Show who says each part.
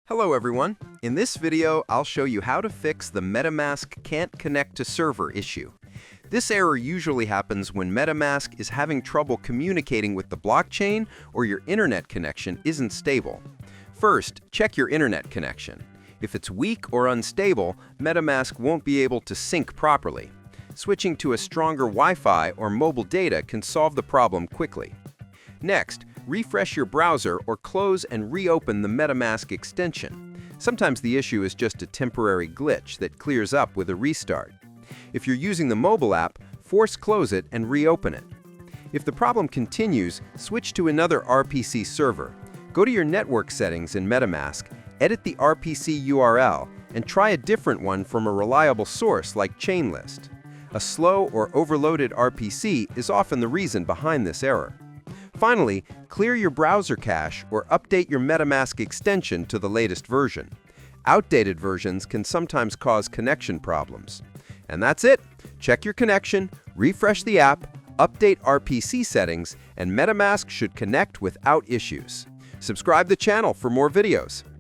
Speaker 1: Hello everyone. In this video, I'll show you how to fix the MetaMask can't connect to server issue. This error usually happens when MetaMask is having trouble communicating with the blockchain or your internet connection isn't stable. First, check your internet connection. If it's weak or unstable, MetaMask won't be able to sync properly. Switching to a stronger Wi-Fi or mobile data can solve the problem quickly. Next, refresh your browser or close and reopen the MetaMask extension. Sometimes the issue is just a temporary glitch that clears up with a restart. If you're using the mobile app, force close it and reopen it. If the problem continues, switch to another RPC server. Go to your network settings in MetaMask, edit the RPC URL, and try a different one from a reliable source like Chainlist. A slow or overloaded RPC is often the reason behind this error. Finally, clear your browser cache or update your MetaMask extension to the latest version. Outdated versions can sometimes cause connection problems. And that's it. Check your connection, refresh the app, update RPC settings, and MetaMask should connect without issues. Subscribe to the channel for more videos.